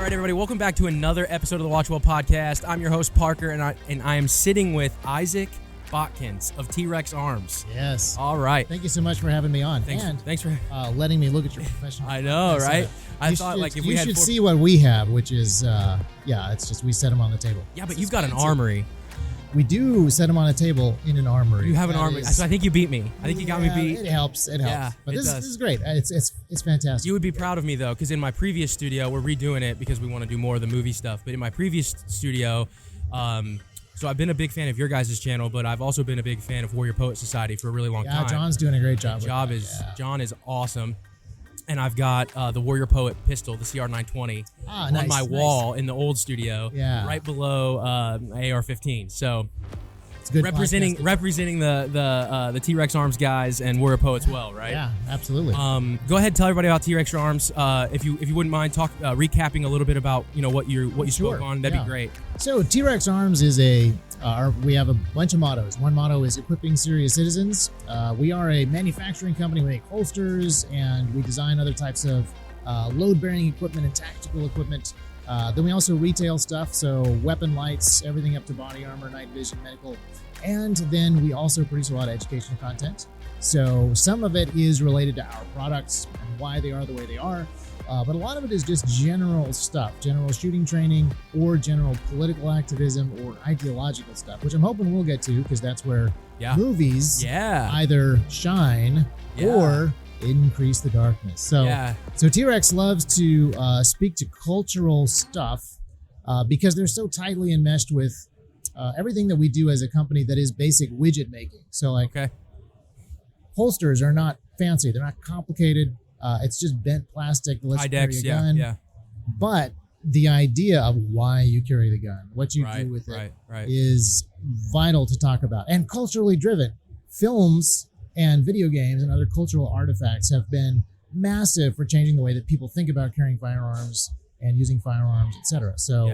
right, everybody, welcome back to another episode of the Watch Well podcast. I'm your host, Parker, and I am sitting with Isaac Botkins of Trex Arms. Yes. All right. Thanks so much for having me on. Thanks for letting me look at your professional. I know, right? I thought like if we had you should see what we have, which is it's just we set them on the table. Yeah, but you've got an armory. We do set them on a table in an armory. You have an armory. So I think you beat me. I think you got me beat. It helps. Yeah, but this is great. It's fantastic. You would be proud of me though, because in my previous studio, we're redoing it because we want to do more of the movie stuff. But in my previous studio, so I've been a big fan of your guys' channel, but I've also been a big fan of Warrior Poet Society for a really long time. Yeah, John's doing a great job. John is awesome. And I've got the Warrior Poet pistol, the CR920, on my wall in the old studio, right below AR-15. So it's good representing the Trex Arms guys and Warrior Poets well, right? Yeah, absolutely. Go ahead and tell everybody about Trex Arms. If you wouldn't mind recapping a little bit about what you spoke on, that'd be great. So Trex Arms is we have a bunch of mottos. One motto is equipping serious citizens. We are a manufacturing company. We make holsters and we design other types of load-bearing equipment and tactical equipment. Then we also retail stuff, so weapon lights, everything up to body armor, night vision, medical. And then we also produce a lot of educational content. So some of it is related to our products and why they are the way they are. But a lot of it is just general stuff, general shooting training or general political activism or ideological stuff, which I'm hoping we'll get to because that's where movies either shine or increase the darkness. So Trex loves to speak to cultural stuff because they're so tightly enmeshed with everything that we do as a company that is basic widget making. So holsters are not fancy. They're not complicated. It's just bent plastic that lets you carry a gun. But the idea of why you carry the gun, what you do with it, is vital to talk about and culturally driven. Films and video games and other cultural artifacts have been massive for changing the way that people think about carrying firearms and using firearms, etc. So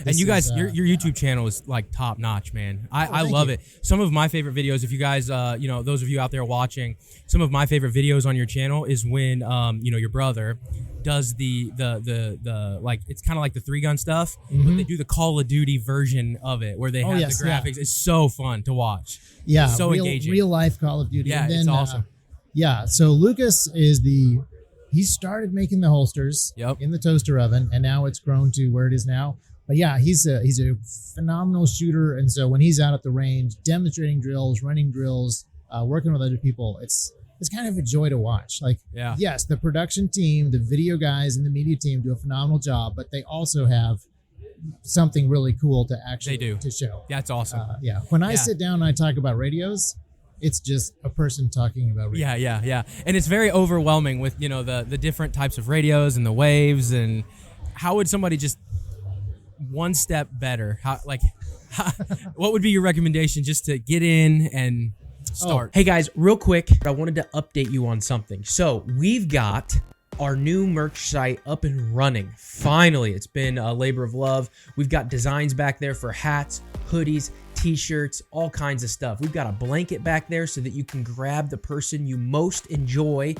and you guys, your YouTube channel is like top notch, man. I love it. Some of my favorite videos, if you guys, those of you out there watching, some of my favorite videos on your channel is when your brother does the like, it's kind of like the 3-gun stuff, but they do the Call of Duty version of it where they have the graphics. It's so fun to watch. Yeah, it's so engaging. Real life Call of Duty. Yeah, it's awesome. So Lucas he started making the holsters in the toaster oven, and now it's grown to where it is now. But he's a phenomenal shooter, and so when he's out at the range, demonstrating drills, running drills, working with other people, it's kind of a joy to watch. Yes, the production team, the video guys, and the media team do a phenomenal job, but they also have something really cool to actually to show. That's awesome. When I sit down and I talk about radios, it's just a person talking about radio. Yeah. And it's very overwhelming with, the different types of radios and the waves. And how would somebody just one step better? What would be your recommendation just to get in and start? Hey guys, real quick, I wanted to update you on something. So we've got our new merch site up and running. Finally, it's been a labor of love. We've got designs back there for hats, hoodies, t-shirts, all kinds of stuff. We've got a blanket back there so that you can grab the person you most enjoy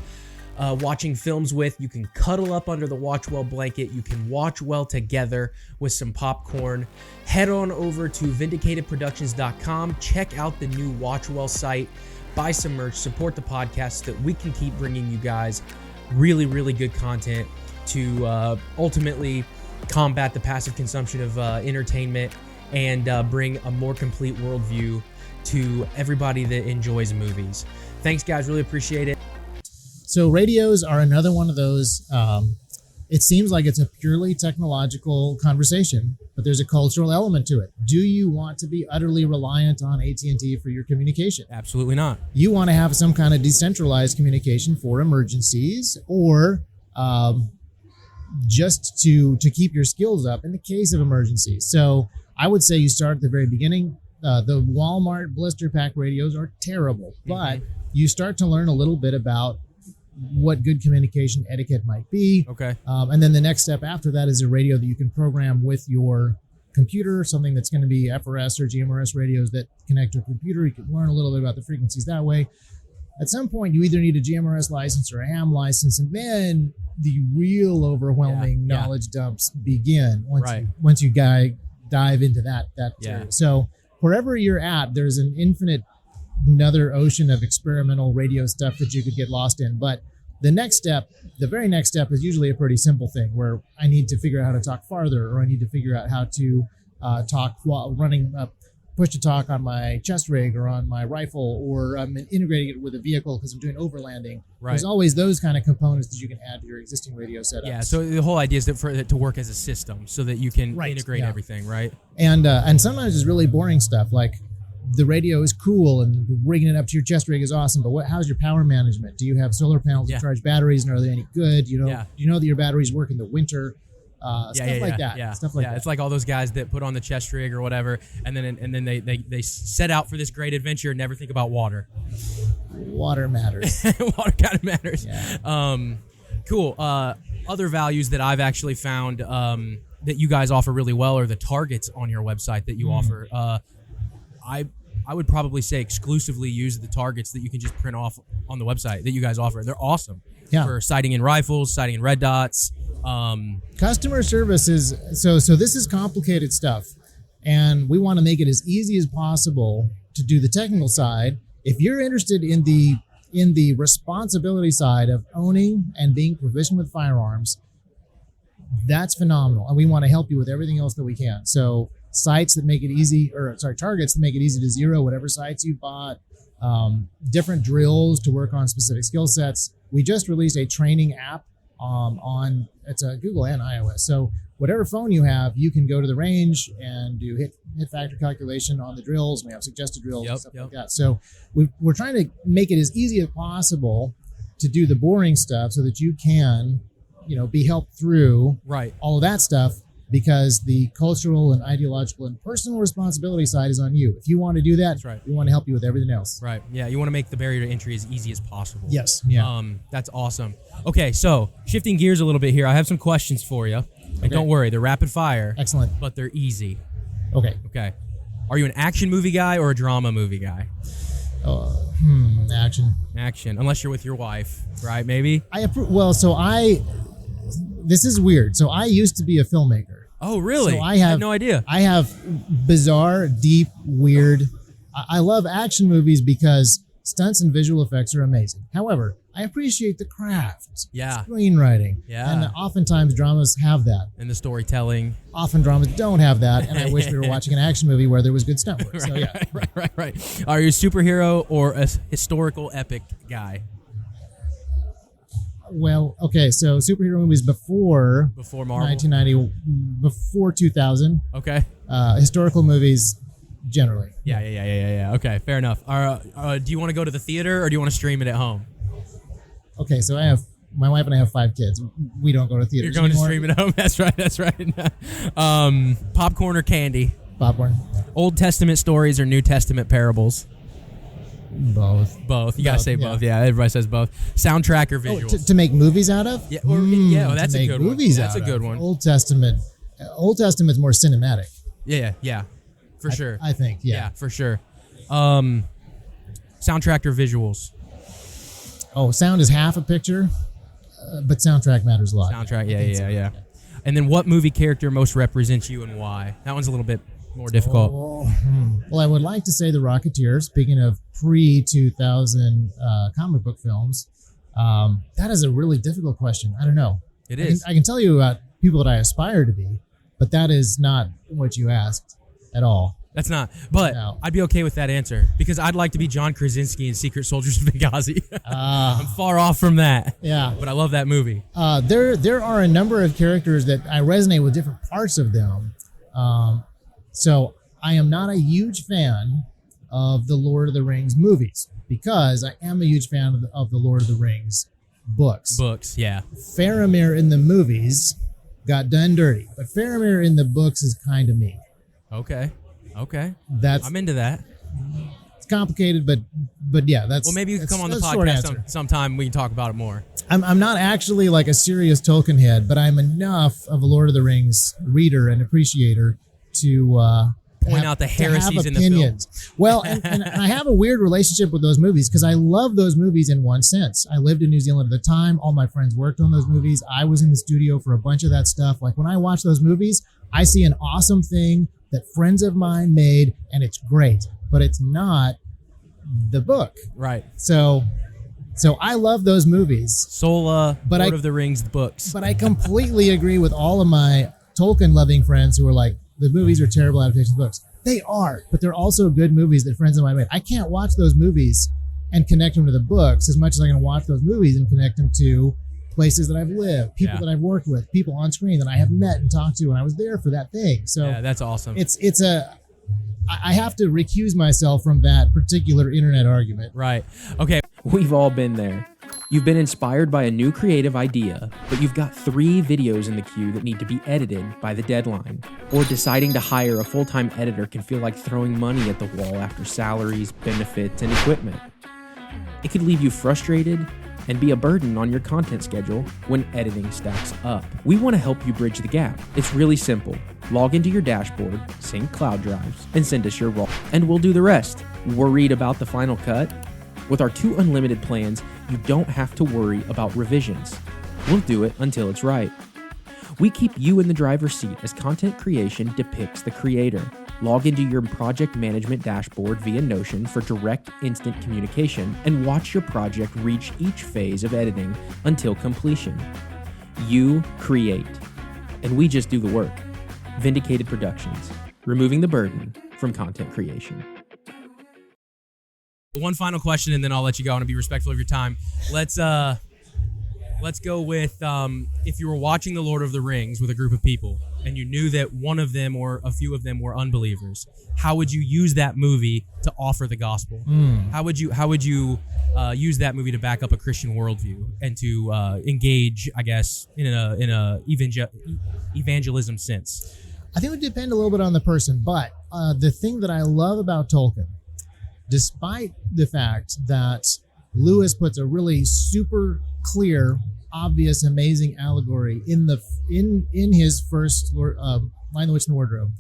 watching films with. You can cuddle up under the Watch Well blanket. You can watch well together with some popcorn. Head on over to vindicatedproductions.com. Check out the new Watch Well site. Buy some merch. Support the podcast so that we can keep bringing you guys really, really good content to ultimately combat the passive consumption of entertainment and bring a more complete worldview to everybody that enjoys movies. Thanks, guys. Really appreciate it. So radios are another one of those. It seems like it's a purely technological conversation, but there's a cultural element to it. Do you want to be utterly reliant on AT&T for your communication? Absolutely not. You want to have some kind of decentralized communication for emergencies or just to keep your skills up in the case of emergencies. So I would say you start at the very beginning. The Walmart blister pack radios are terrible, but you start to learn a little bit about what good communication etiquette might be. Okay. And then the next step after that is a radio that you can program with your computer, something that's going to be FRS or GMRS radios that connect to a computer. You can learn a little bit about the frequencies that way. At some point, you either need a GMRS license or a ham license, and then the real overwhelming Yeah. knowledge dumps begin Right. once you dive into that Yeah. area. So wherever you're at, there's an infinite another ocean of experimental radio stuff that you could get lost in. But the very next step is usually a pretty simple thing where I need to figure out how to talk farther, or I need to figure out how to talk while running push to talk on my chest rig or on my rifle, or I'm integrating it with a vehicle because I'm doing overlanding. Right. There's always those kind of components that you can add to your existing radio setup. Yeah, so the whole idea is for it to work as a system so that you can Right, integrate yeah. everything, right? And sometimes it's really boring stuff like the radio is cool and rigging it up to your chest rig is awesome, but how's your power management? Do you have solar panels Yeah. to charge batteries, and are they any good? Do Yeah. you know that your batteries work in the winter? Stuff like that. Yeah. Stuff like that. It's like all those guys that put on the chest rig or whatever, and then they set out for this great adventure and never think about water. Water matters. Water kind of matters. Yeah. Cool. Other values that I've actually found that you guys offer really well are the targets on your website that you offer. I would probably say exclusively use the targets that you can just print off on the website that you guys offer. They're awesome for sighting in rifles, sighting in red dots. Customer service is so this is complicated stuff, and we want to make it as easy as possible to do the technical side. If you're interested in the responsibility side of owning and being proficient with firearms, that's phenomenal, and we want to help you with everything else that we can. So targets that make it easy to zero whatever sights you bought, different drills to work on specific skill sets. We just released a training app on it's a Google and iOS. So whatever phone you have, you can go to the range and do hit factor calculation on the drills. We have suggested drills and stuff like that. So we're trying to make it as easy as possible to do the boring stuff so that you can, be helped through all of that stuff, because the cultural and ideological and personal responsibility side is on you. If you want to do that, we want to help you with everything else. Right. Yeah, you want to make the barrier to entry as easy as possible. Yes. Yeah. That's awesome. Okay, so shifting gears a little bit here, I have some questions for you. And don't worry, they're rapid fire. Excellent. But they're easy. Okay. Are you an action movie guy or a drama movie guy? Action. Action, unless you're with your wife, right? Maybe? This is weird. So I used to be a filmmaker. Oh, really? So I had no idea. I have bizarre, deep, weird. I love action movies because stunts and visual effects are amazing. However, I appreciate the craft. Yeah. Screenwriting. Yeah. And oftentimes dramas have that. And the storytelling. Often dramas don't have that, and I wish we were watching an action movie where there was good stunt work. So yeah. Right. Are you a superhero or a historical epic guy? Well, okay, so superhero movies before Marvel, 1990, before 2000. Okay. Historical movies generally. Yeah. Okay, fair enough. Do you want to go to the theater or do you want to stream it at home? Okay, so my wife and I have 5 kids. We don't go to theaters You're going anymore. to stream it home. That's right. Popcorn or candy? Popcorn. Old Testament stories or New Testament parables? Both. You gotta say both. Yeah, everybody says both. Soundtrack or visuals? To make movies out of? Yeah, that's a good one. That's a good one. Old Testament's more cinematic. Yeah, for sure. I think, yeah. For sure. Soundtrack or visuals? Oh, sound is half a picture, but soundtrack matters a lot. Soundtrack, yeah. And then what movie character most represents you and why? That one's a little bit more difficult. Well, I would like to say The Rocketeer, speaking of pre-2000 comic book films. That is a really difficult question. I don't know. It is. I can tell you about people that I aspire to be, but that is not what you asked at all. That's not. But No. I'd be okay with that answer because I'd like to be John Krasinski in Secret Soldiers of Benghazi. I'm far off from that. Yeah. But I love that movie. There are a number of characters that I resonate with different parts of them. So I am not a huge fan of the Lord of the Rings movies because I am a huge fan of the Lord of the Rings books. Yeah. Faramir in the movies got done dirty, but Faramir in the books is kind of me. Okay. That's I'm into that. It's complicated, but yeah, that's. Well, maybe you can come on the short podcast answer. sometime. We can talk about it more. I'm not actually like a serious Tolkien head, but I'm enough of a Lord of the Rings reader and appreciator to point out the heresies in the film. Well, and I have a weird relationship with those movies because I love those movies in one sense. I lived in New Zealand at the time. All my friends worked on those movies. I was in the studio for a bunch of that stuff. Like when I watch those movies, I see an awesome thing that friends of mine made, and it's great, but it's not the book. Right. So I love those movies. Sola, Lord of the Rings books. But I completely agree with all of my Tolkien-loving friends who are like, the movies are terrible adaptations of books. They are, but they're also good movies that friends of mine made. I can't watch those movies and connect them to the books as much as I can watch those movies and connect them to places that I've lived, people that I've worked with, people on screen that I have met and talked to, and I was there for that thing. So yeah, that's awesome. I have to recuse myself from that particular internet argument. Right. Okay. We've all been there. You've been inspired by a new creative idea, but you've got 3 videos in the queue that need to be edited by the deadline. Or deciding to hire a full-time editor can feel like throwing money at the wall after salaries, benefits, and equipment. It could leave you frustrated and be a burden on your content schedule when editing stacks up. We want to help you bridge the gap. It's really simple. Log into your dashboard, sync cloud drives, and send us your raw, and we'll do the rest. Worried about the final cut? With our 2 unlimited plans, you don't have to worry about revisions. We'll do it until it's right. We keep you in the driver's seat as content creation depicts the creator. Log into your project management dashboard via Notion for direct, instant communication and watch your project reach each phase of editing until completion. You create, and we just do the work. Vindicated Productions, removing the burden from content creation. One final question, and then I'll let you go. I want to be respectful of your time. Let's go with if you were watching The Lord of the Rings with a group of people and you knew that one of them or a few of them were unbelievers, how would you use that movie to offer the gospel? How would you use that movie to back up a Christian worldview and to engage, I guess, in a evangelism sense? I think it would depend a little bit on the person, but the thing that I love about Tolkien, despite the fact that Lewis puts a really super clear, obvious, amazing allegory in his first Lion, the Witch, and the Wardrobe.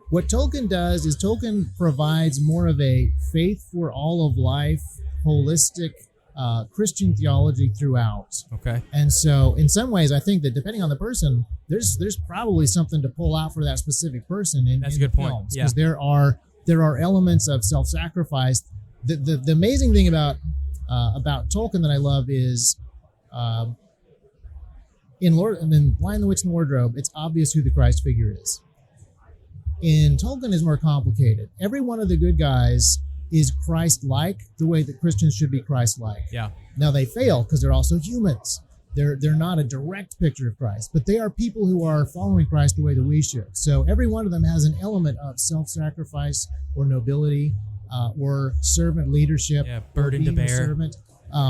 What Tolkien does is Tolkien provides more of a faith for all of life, holistic Christian theology throughout. Okay. And so in some ways, I think that depending on the person, there's probably something to pull out for that specific person in That's a good point. Because there are elements of self-sacrifice. The amazing thing about Tolkien that I love is in Lion, the Witch, and the Wardrobe, it's obvious who the Christ figure is. In Tolkien is more complicated. Every one of the good guys is Christ-like, the way that Christians should be Christ-like. Yeah. Now they fail because they're also humans. They're not a direct picture of Christ, but they are people who are following Christ the way that we should. So every one of them has an element of self-sacrifice or nobility or servant leadership. Yeah, burden to bear. Servant.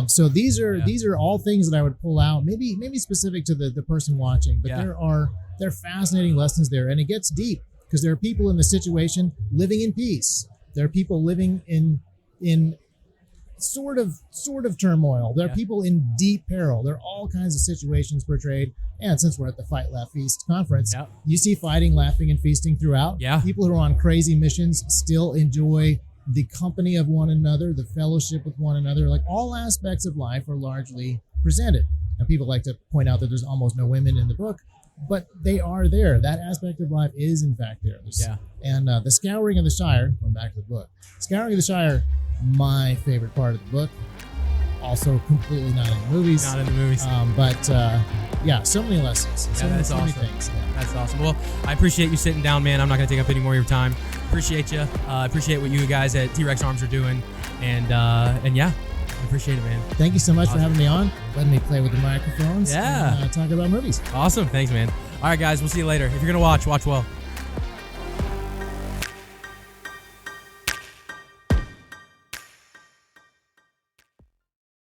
So these are all things that I would pull out, maybe specific to the person watching, but there are fascinating lessons there, and it gets deep because there are people in the situation living in peace. There are people living in sort of turmoil. There are people in deep peril. There are all kinds of situations portrayed. And since we're at the Fight, Laugh, Feast conference, you see fighting, laughing, and feasting throughout. Yeah. People who are on crazy missions still enjoy the company of one another, the fellowship with one another. Like all aspects of life are largely presented. Now, people like to point out that there's almost no women in the book, but they are there. That aspect of life is, in fact, there. And the Scouring of the Shire, going back to the book, Scouring of the Shire, my favorite part of the book. Also completely not in the movies. Not in the movies. So many lessons. That's awesome. Things. That's awesome. Well, I appreciate you sitting down, man. I'm not going to take up any more of your time. Appreciate you. Appreciate what you guys at T-Rex Arms are doing. And yeah, I appreciate it, man. Thank you so much for having me on. Letting me play with the microphones. Yeah. And talk about movies. Awesome. Thanks, man. All right, guys. We'll see you later. If you're going to watch well.